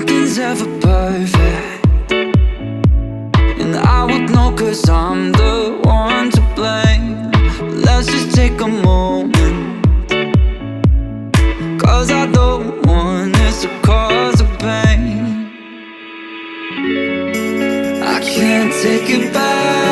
nothing's ever perfect, and I would know 'cause I'm the one to blame. Let's just take a moment, 'cause I don't want this to cause a pain. I can't take it back.